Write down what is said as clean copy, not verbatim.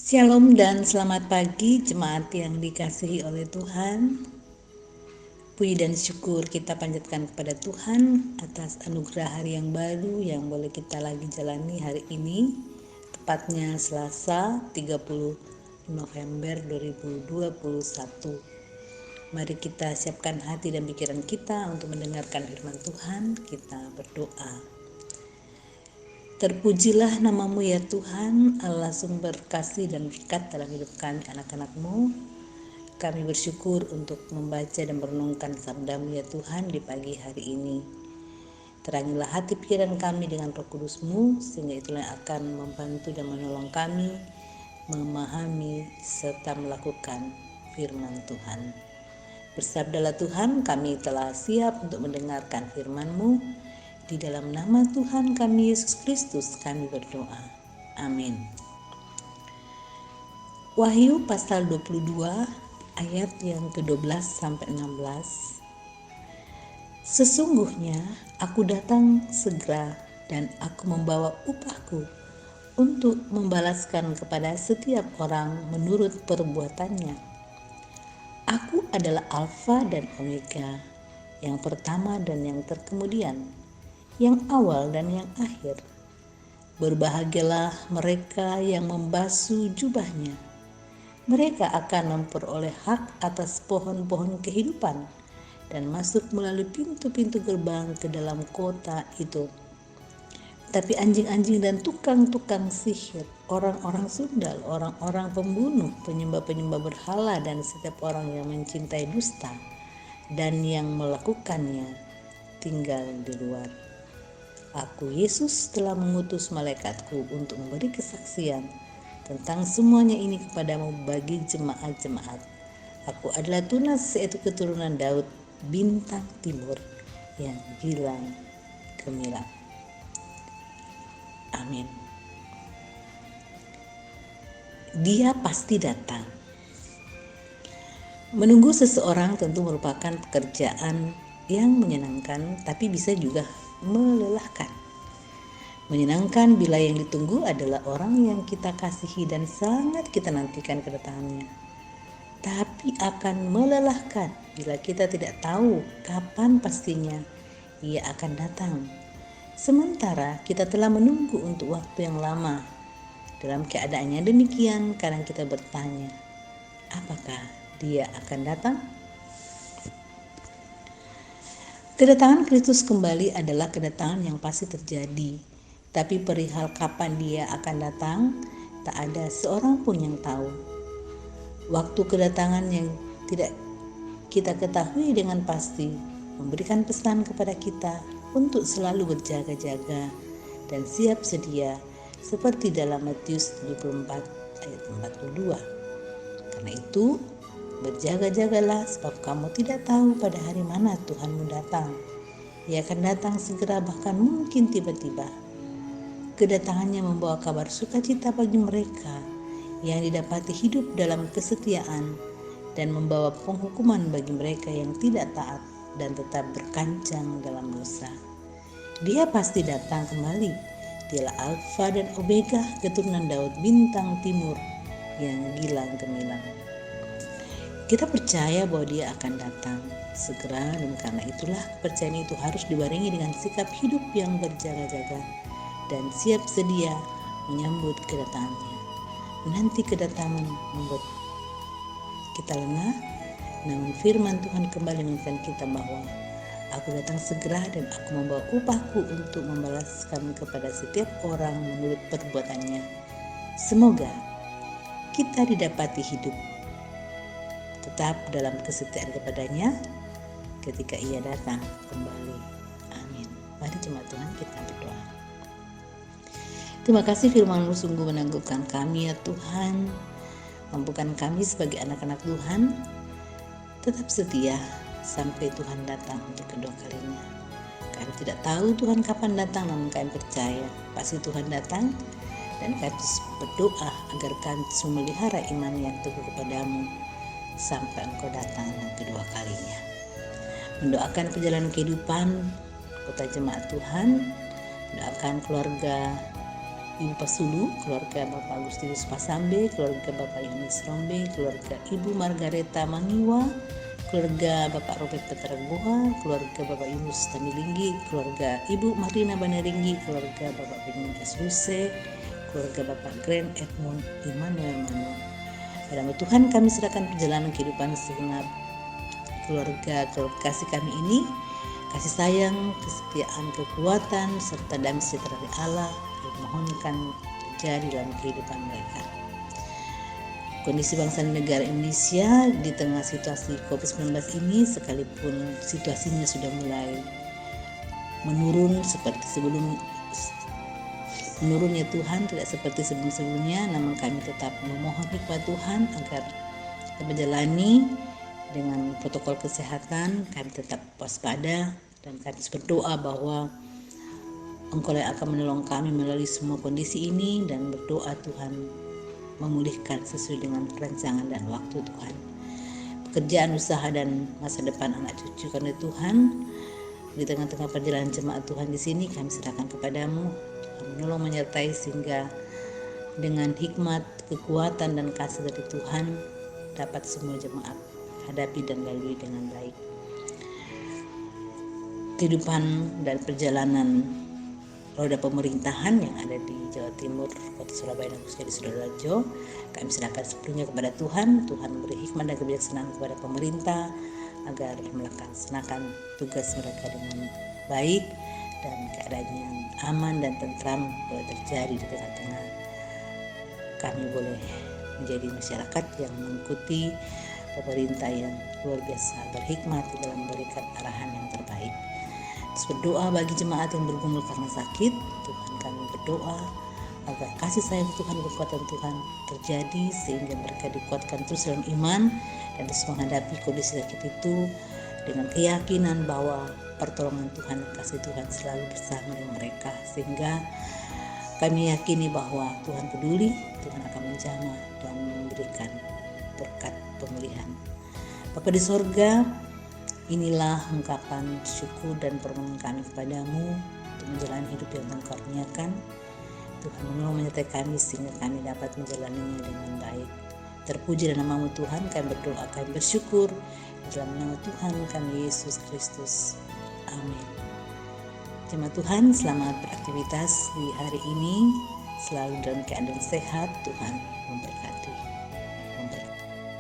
Shalom dan selamat pagi jemaat yang dikasihi oleh Tuhan. Puji dan syukur kita panjatkan kepada Tuhan atas anugerah hari yang baru yang boleh kita lagi jalani hari ini, tepatnya Selasa 30 November 2021. Mari kita siapkan hati dan pikiran kita untuk mendengarkan firman Tuhan. Kita berdoa. Terpujilah namamu ya Tuhan, Allah sumber kasih dan berkat dalam hidup kami anak-anak-Mu. Kami bersyukur untuk membaca dan merenungkan sabda-Mu ya Tuhan di pagi hari ini. Terangilah hati pikiran kami dengan Roh Kudus-Mu, sehingga itulah yang akan membantu dan menolong kami memahami serta melakukan firman Tuhan. Bersabdalah Tuhan, kami telah siap untuk mendengarkan firman-Mu. Di dalam nama Tuhan kami Yesus Kristus kami berdoa. Amin. Wahyu pasal 22 ayat yang ke-12 sampai 16. Sesungguhnya aku datang segera dan aku membawa upahku untuk membalaskan kepada setiap orang menurut perbuatannya. Aku adalah Alfa dan Omega, yang pertama dan yang terkemudian, yang awal dan yang akhir. Berbahagialah mereka yang membasuh jubahnya. Mereka akan memperoleh hak atas pohon-pohon kehidupan dan masuk melalui pintu-pintu gerbang ke dalam kota itu. Tapi anjing-anjing dan tukang-tukang sihir, orang-orang sundal, orang-orang pembunuh, penyembah-penyembah berhala, dan setiap orang yang mencintai dusta dan yang melakukannya tinggal di luar. Aku, Yesus, telah mengutus malaikatku untuk memberi kesaksian tentang semuanya ini kepadamu bagi jemaat-jemaat. Aku adalah tunas, yaitu keturunan Daud, bintang timur yang gilang gemilang. Amin. Dia pasti datang. Menunggu seseorang tentu merupakan pekerjaan yang menyenangkan, tapi bisa juga melelahkan. Menyenangkan bila yang ditunggu adalah orang yang kita kasihi dan sangat kita nantikan kedatangannya. Tapi akan melelahkan bila kita tidak tahu kapan pastinya ia akan datang. Sementara kita telah menunggu untuk waktu yang lama. Dalam keadaannya demikian, kadang kita bertanya, apakah dia akan datang? Kedatangan Kristus kembali adalah kedatangan yang pasti terjadi, tapi perihal kapan dia akan datang, tak ada seorang pun yang tahu. Waktu kedatangan yang tidak kita ketahui dengan pasti memberikan pesan kepada kita untuk selalu berjaga-jaga dan siap sedia, seperti dalam Matius 24 ayat 42. Karena itu, berjaga-jagalah, sebab kamu tidak tahu pada hari mana Tuhanmu datang. Ia akan datang segera, bahkan mungkin tiba-tiba. Kedatangannya membawa kabar sukacita bagi mereka yang didapati hidup dalam kesetiaan, dan membawa penghukuman bagi mereka yang tidak taat dan tetap berkancang dalam dosa. Dia pasti datang kembali. Dialah Alfa dan Omega, keturunan Daud, bintang timur yang gilang gemilang. Kita percaya bahwa dia akan datang segera, dan karena itulah kepercayaan itu harus dibarengi dengan sikap hidup yang berjaga-jaga dan siap sedia menyambut kedatangannya. Menanti kedatangan membuat kita lengah, namun firman Tuhan kembali mengingatkan kita bahwa aku datang segera dan aku membawa upahku untuk membalaskan kepada setiap orang menurut perbuatannya. Semoga kita didapati hidup tetap dalam kesetiaan kepadanya ketika ia datang kembali. Amin. Mari jemaat Tuhan kita berdoa. Terima kasih firman-Mu sungguh menangguhkan kami ya Tuhan. Mampukan kami sebagai anak-anak Tuhan tetap setia sampai Tuhan datang untuk kedua kalinya. Kami tidak tahu Tuhan kapan datang, namun kami percaya pasti Tuhan datang, dan kami berdoa agar kami memelihara iman yang teguh kepadamu sampai Engkau datang yang kedua kalinya. Mendoakan perjalanan kehidupan kota jemaat Tuhan, mendoakan keluarga Ibu Pasulu, keluarga Bapak Agustinus Pasambe, keluarga Bapak Yohanes Rombe, keluarga Ibu Margareta Mangiwa, keluarga Bapak Robert Petragoa, keluarga Bapak Yunus Tamilinggi, keluarga Ibu Marina Baneringgi, keluarga Bapak Benyamin Esruse, keluarga Bapak Grand Edmund Immanuel Manuel. Pada nama Tuhan kami serahkan perjalanan kehidupan segenap keluarga kasih kami ini, kasih sayang, kesetiaan, kekuatan, serta damai sejahtera dari Allah dimohonkan terjadi dalam kehidupan mereka. Kondisi bangsa dan negara Indonesia di tengah situasi COVID-19 ini, sekalipun situasinya sudah mulai menurun seperti sebelum, menurunnya Tuhan tidak seperti sebelum-sebelumnya, namun kami tetap memohon hikmat Tuhan agar kita menjalani dengan protokol kesehatan. Kami tetap waspada dan kami berdoa bahwa Engkau yang akan menolong kami melalui semua kondisi ini, dan berdoa Tuhan memulihkan sesuai dengan perancangan dan waktu Tuhan. Pekerjaan, usaha, dan masa depan anak cucu karena Tuhan, di tengah-tengah perjalanan jemaat Tuhan di sini kami serahkan kepadamu. Tuhan menolong menyertai sehingga dengan hikmat, kekuatan, dan kasih dari Tuhan dapat semua jemaat hadapi dan lalui dengan baik. Kehidupan dan perjalanan roda pemerintahan yang ada di Jawa Timur, Kota Surabaya dan khususnya di Sidoarjo, kami serahkan sepenuhnya kepada Tuhan. Tuhan memberi hikmat dan kebijaksanaan kepada pemerintah agar melaksanakan tugas mereka dengan baik dan keadaan yang aman dan tentram boleh terjadi di tengah-tengah kami boleh menjadi masyarakat yang mengikuti pemerintah yang luar biasa berhikmat dalam memberikan arahan yang terbaik. Terus berdoa bagi jemaat yang bergumul karena sakit. Tuhan, kami berdoa agar kasih sayang Tuhan, kekuatan Tuhan terjadi sehingga mereka dikuatkan terus dalam iman dan terus menghadapi kondisi sakit itu dengan keyakinan bahwa pertolongan Tuhan dan kasih Tuhan selalu bersama dengan mereka, sehingga kami yakini bahwa Tuhan peduli, Tuhan akan menjamah dan memberikan berkat pemulihan. Bapa di sorga, inilah ungkapan syukur dan permohonan kami kepadamu untuk menjalani hidup yang Engkau karuniakan. Tuhan menolong menyertai kami sehingga kami dapat menjalaninya dengan baik. Terpuji dalam nama Tuhan, kami berdoa, kami bersyukur dalam nama Tuhan kami Yesus Kristus. Amin. Jemaat Tuhan, selamat beraktivitas di hari ini, selalu dalam keadaan sehat. Tuhan memberkati.